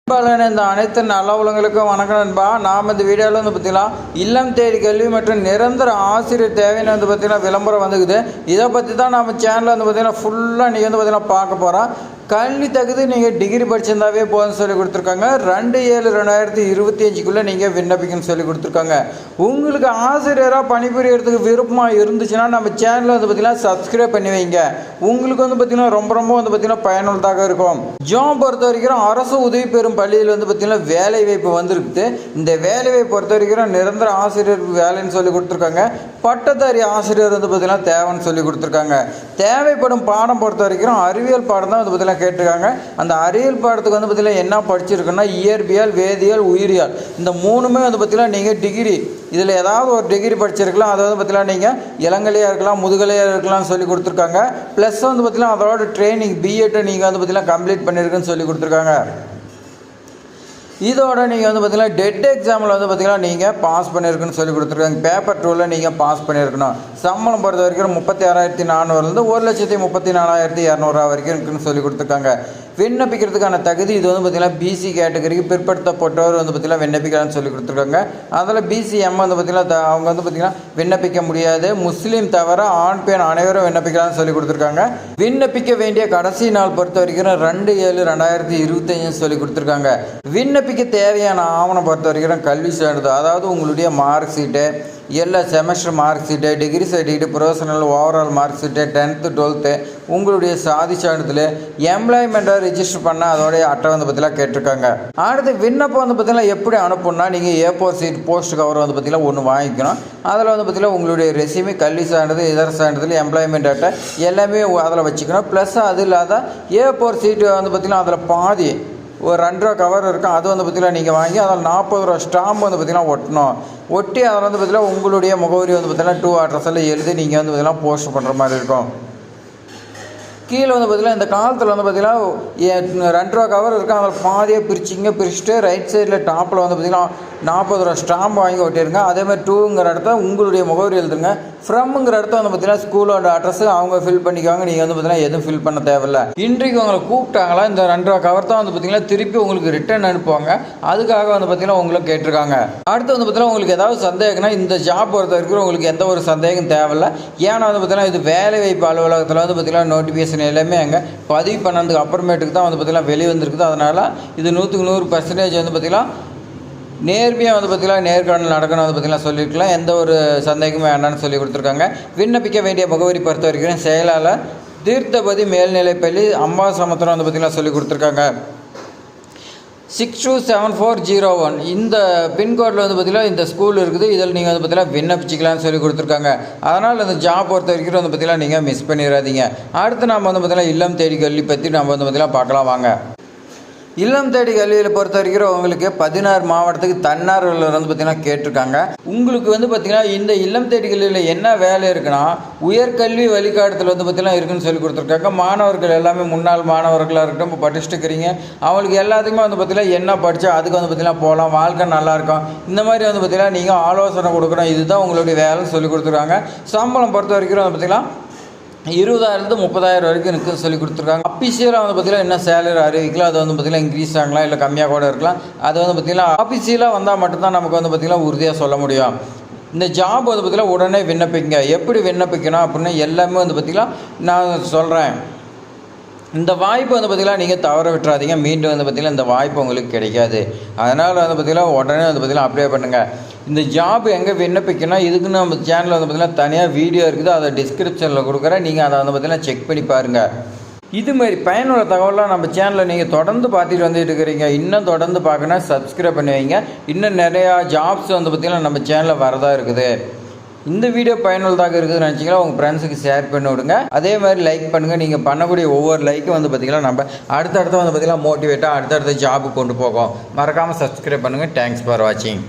இந்த அனைத்து நல்ல உலகங்களுக்கும் வணக்கம் நண்பா. நாம் இந்த வீடியோவில் வந்து பார்த்தீங்கன்னா இல்லம் தேடி கல்வி மற்றும் நிரந்தர ஆசிரியர் தேவைன்னு வந்து பார்த்தீங்கன்னா விளம்பரம் வந்துக்குது. இதை பற்றி தான் நம்ம சேனலில் வந்து பார்த்தீங்கன்னா ஃபுல்லாக நீங்கள் வந்து பார்த்தீங்கன்னா பார்க்க போகிறோம். கல்வி தகுதி நீங்கள் டிகிரி படிச்சிருந்தாவே போதும்னு சொல்லி கொடுத்துருக்காங்க. 2/7/2025 நீங்கள் விண்ணப்பிக்கணும்னு சொல்லி கொடுத்துருக்காங்க. உங்களுக்கு ஆசிரியராக பணிபுரியறதுக்கு விருப்பமாக இருந்துச்சுன்னா நம்ம சேனலில் வந்து பார்த்தீங்கன்னா சப்ஸ்கிரைப் பண்ணி வைங்க. உங்களுக்கு வந்து பார்த்தீங்கன்னா ரொம்ப வந்து பார்த்தீங்கன்னா பயனுள்ளதாக இருக்கும். ஜாப் பொறுத்த வரைக்கும் அரசு உதவி பெறும் பள்ளியில் வந்து பார்த்தீங்கன்னா வேலை வாய்ப்பு வந்துருக்குது. இந்த வேலை வாய்ப்பு பொறுத்த வரைக்கும் நிரந்தர ஆசிரியர் வேலைன்னு சொல்லி கொடுத்துருக்காங்க. பட்டதாரி ஆசிரியர் வந்து பார்த்தீங்கன்னா தேவைன்னு சொல்லி கொடுத்துருக்காங்க. தேவைப்படும் பாடம் பொறுத்த வரைக்கும் அறிவியல் பாடம் தான் வந்து பார்த்தீங்கன்னா கேட்டிருக்காங்க. அந்த அறிவியல் பாடத்துக்கு வந்து பார்த்தீங்கன்னா என்ன படிச்சிருக்குன்னா இயற்பியல், வேதியியல், உயிரியல் இந்த மூணுமே வந்து பார்த்தீங்கன்னா நீங்கள் டிகிரி இதில் ஏதாவது ஒரு டிகிரி படிச்சிருக்கலாம். அதை வந்து பார்த்தீங்கன்னா நீங்கள் இளங்கலையாக இருக்கலாம், முதுகலையாக இருக்கலாம்னு சொல்லி கொடுத்துருக்காங்க. ப்ளஸ் வந்து பார்த்தீங்கன்னா அதோட ட்ரைனிங் பிஎட்டை நீங்கள் வந்து பார்த்தீங்கன்னா கம்ப்ளீட் பண்ணியிருக்குன்னு சொல்லி கொடுத்துருக்காங்க. இதோட நீங்கள் வந்து பார்த்தீங்கன்னா டெட் எக்ஸாமில் வந்து பார்த்தீங்கன்னா நீங்கள் பாஸ் பண்ணியிருக்குன்னு சொல்லி கொடுத்துருக்காங்க. பேப்பர் 2ல் நீங்கள் பாஸ் பண்ணியிருக்கணும். சம்பளம் பொறுத்த வரைக்கும் 36,400 1,34,200 வரைக்கும் இருக்குன்னு சொல்லி கொடுத்துருக்காங்க. விண்ணப்பிக்கிறதுக்கான தகுதி இது வந்து பார்த்திங்கன்னா பிசி கேட்டகரிக்கு பிற்படுத்தப்பட்டவர் வந்து பார்த்திங்கன்னா விண்ணப்பிக்கலாம்னு சொல்லி கொடுத்துருக்காங்க. அதில் பிசிஎம் வந்து பார்த்திங்கன்னா அவங்க வந்து பார்த்திங்கன்னா விண்ணப்பிக்க முடியாது. முஸ்லீம் தவிர ஆண் பெண் அனைவரும் விண்ணப்பிக்கலாம்னு சொல்லி கொடுத்துருக்காங்க. விண்ணப்பிக்க வேண்டிய கடைசி நாள் பொறுத்த வரைக்கும் 2/7/2025 சொல்லி கொடுத்துருக்காங்க. விண்ணப்பிக்க தேவையான ஆவணம் பொறுத்த வரைக்கும் கல்வி சான்றிதழ், அதாவது உங்களுடைய மார்க் ஷீட்டு, எல்லா semester mark sheet, degree certificate, professional overall mark sheet, 10th 12th, உங்களுடைய சாதி சான்றிதழ், எம்ப்ளாய்மெண்ட்டை ரிஜிஸ்டர் பண்ண அதோடைய அட்டை வந்து பார்த்தீங்கன்னா கேட்டிருக்காங்க. அடுத்து விண்ணப்பம் வந்து பார்த்தீங்கன்னா எப்படி அனுப்பணும்னா நீங்கள் A4 சீட் போஸ்ட் கவர் வந்து பார்த்தீங்கன்னா ஒன்று வாங்கிக்கணும். அதில் வந்து பார்த்தீங்கன்னா உங்களுடைய ரெசியூமே, கல்வி சான்றிதழ், இதர சான்றிதழ், எம்ப்ளாய்மெண்ட் அட்டை எல்லாமே அதில் வச்சுக்கணும். ப்ளஸ் அது இல்லாத A4 சீட்டு வந்து பார்த்தீங்கன்னா அதில் பாதி ஒரு 2 ரூபா கவர் இருக்கும். அது வந்து பார்த்தீங்கன்னா நீங்கள் வாங்கி அதில் 40 ரூபா ஸ்டாம்ப் வந்து பார்த்தீங்கன்னா ஒட்டணும். ஒட்டி அதில் வந்து பார்த்தீங்கன்னா உங்களுடைய முகவரி வந்து பார்த்தீங்கன்னா 2 அட்ரஸில் எழுதி நீங்கள் வந்து பார்த்தீங்கன்னா போஸ்ட் பண்ணுற மாதிரி இருக்கும். கீழே வந்து பார்த்தீங்கன்னா இந்த காலத்தில் வந்து பார்த்தீங்கன்னா 2 ரூபா கவர் இருக்கும். அதில் பாதியை பிரிச்சுட்டு ரைட் சைடில் டாப்பில் வந்து பார்த்தீங்கன்னா 40 ரூபா ஸ்டாம்ப் வாங்கி ஒட்டிடுங்க. அதேமாதிரி 2ங்கிற இடத்த உங்களுடைய முகவரி எழுதுங்க. ஃப்ரம்ங்கிற இடத்த வந்து பார்த்தீங்கன்னா ஸ்கூலோட அட்ரஸ் அவங்க ஃபில் பண்ணிக்குவாங்க. நீங்கள் வந்து பார்த்தீங்கன்னா எதுவும் ஃபில் பண்ண தேவையில்லை. இன்றைக்கு உங்களை கூப்பிட்டாங்களா இந்த 2 ரூபா கவர் தான் வந்து பார்த்தீங்கன்னா திருப்பி உங்களுக்கு ரிட்டர்ன் அனுப்புவாங்க. அதுக்காக வந்து பார்த்தீங்கன்னா உங்களை கேட்டிருக்காங்க. அடுத்து வந்து பார்த்தீங்கன்னா உங்களுக்கு ஏதாவது சந்தேகம்னா இந்த ஜாப் பொறுத்த வரைக்கும் உங்களுக்கு எந்த ஒரு சந்தேகம் தேவையில்லை. ஏன்னா வந்து பார்த்தீங்கன்னா இது வேலை வாய்ப்பு அலுவலகத்தில் வந்து பார்த்தீங்கன்னா நோட்டிஃபிகேஷன் எல்லாமே அங்கே பதிவு பண்ணதுக்கு அப்புறமேட்டுக்கு தான் வந்து பார்த்தீங்கன்னா வெளியே வந்திருக்குது. அதனால் இது 100% வந்து பார்த்தீங்கன்னா நேர்மையாக வந்து பார்த்தீங்கன்னா நேர்காணல் நடக்கணும் வந்து பார்த்தீங்கன்னா சொல்லியிருக்கலாம். எந்த ஒரு சந்தேகமும் வேண்டாம்னு சொல்லி கொடுத்துருக்காங்க. விண்ணப்பிக்க வேண்டிய முகவரி பொறுத்த வரைக்கும் செயலாளர், தீர்த்தபதி மேல்நிலைப்பள்ளி, அம்பாசமுத்திரம் வந்து பார்த்தீங்கன்னா சொல்லி கொடுத்துருக்காங்க. 627401 இந்த பின்கோடில் வந்து பார்த்தீங்கன்னா இந்த ஸ்கூல் இருக்குது. இதில் நீங்கள் வந்து பார்த்தீங்கன்னா விண்ணப்பிச்சிக்கலாம்னு சொல்லி கொடுத்துருக்காங்க. அதனால் அந்த ஜாப் பொறுத்த வரைக்கும் வந்து பார்த்தீங்கன்னா நீங்கள் மிஸ் பண்ணிடாதீங்க. அடுத்து நம்ம வந்து பார்த்தீங்கன்னா இல்லம் தேடி கல்வி பற்றி நம்ம வந்து பார்த்தீங்கன்னா பார்க்கலாம் வாங்க. இல்லம் தேடி கல்வியில் பொறுத்த வரைக்கும் உங்களுக்கு 16 மாவட்டத்துக்கு தன்னார்வலர் வந்து பார்த்திங்கன்னா கேட்டிருக்காங்க. உங்களுக்கு வந்து பார்த்திங்கன்னா இந்த இல்லம் தேடி கல்வியில் என்ன வேலை இருக்குன்னா உயர்கல்வி வழிகாட்டுதல் வந்து பார்த்திங்கன்னா இருக்குன்னு சொல்லி கொடுத்துருக்காங்க. மாணவர்கள் எல்லாமே முன்னாள் மாணவர்களாக இருக்கட்டும், இப்போ படிச்சுட்டு இருக்கிறீங்க, அவங்களுக்கு எல்லாத்துக்குமே வந்து பார்த்திங்கன்னா என்ன படித்தா அதுக்கு வந்து பார்த்திங்கன்னா போகலாம், வாழ்க்கை நல்லாயிருக்கும், இந்த மாதிரி வந்து பார்த்திங்கன்னா நீங்கள் ஆலோசனை கொடுக்கணும். இதுதான் உங்களுடைய வேலைன்னு சொல்லி கொடுத்துருக்காங்க. சம்பளம் பொறுத்த வரைக்கும் வந்து பார்த்திங்கன்னா 20,000 to 30,000 வரைக்கும் இருக்குன்னு சொல்லி கொடுத்துருக்காங்க. அஃபிஷியலாக வந்து பார்த்திங்கன்னா என்ன சேலரி அறிவிக்கலாம், அது வந்து பார்த்திங்கன்னா இன்க்ரீஸ் ஆகலாம், இல்லை கம்மியாக கூட இருக்கலாம். அது வந்து பார்த்திங்கன்னா அஃபிஷியலாக வந்தால் மட்டும்தான் நமக்கு வந்து பார்த்திங்கன்னா உறுதியாக சொல்ல முடியும். இந்த ஜாப் வந்து பார்த்திங்கன்னா உடனே விண்ணப்பிங்க. எப்படி விண்ணப்பிக்கணும் அப்படின்னு எல்லாமே வந்து பார்த்திங்கன்னா நான் சொல்கிறேன். இந்த வாய்ப்பு வந்து பார்த்திங்கன்னா நீங்கள் தவற விட்டுறாதீங்க. மீண்டும் வந்து பார்த்திங்கன்னா இந்த வாய்ப்பு உங்களுக்கு கிடைக்காது. அதனால் வந்து பார்த்திங்கன்னா உடனே வந்து பார்த்திங்கன்னா அப்ளை பண்ணுங்கள். இந்த ஜாப் எங்கே விண்ணப்பிக்கணும் இதுக்குன்னு நம்ம சேனலில் வந்து பார்த்திங்கன்னா தனியாக வீடியோ இருக்குது. அதை டிஸ்கிரிப்ஷனில் கொடுக்குறேன். நீங்கள் அதை வந்து பார்த்திங்கன்னா செக் பண்ணி பாருங்கள். இதுமாதிரி பயனுள்ள தகவலாம் நம்ம சேனலில் நீங்கள் தொடர்ந்து பார்த்துட்டு வந்துட்டு இருக்கிறீங்க. இன்னும் தொடர்ந்து பார்க்கணும், சப்ஸ்கிரைப் பண்ணி வைங்க. இன்னும் நிறையா ஜாப்ஸ் வந்து பார்த்திங்கன்னா நம்ம சேனலில் வரதா இருக்குது. இந்த வீடியோ பயனுள்ளதாக இருக்குதுன்னு நினச்சிங்கன்னா உங்கள் ஃப்ரெண்ட்ஸுக்கு ஷேர் பண்ணி விடுங்க. அதே மாதிரி லைக் பண்ணுங்கள். நீங்கள் பண்ணக்கூடிய ஒவ்வொரு லைக்கும் வந்து பார்த்திங்கன்னா நம்ம அடுத்தடுத்து வந்து பார்த்திங்கன்னா மோட்டிவேட்டாக அடுத்தடுத்த ஜாபுக்கு கொண்டு போகும். மறக்காமல் சப்ஸ்கிரைப் பண்ணுங்கள். தேங்க்ஸ் ஃபார் வாட்சிங்.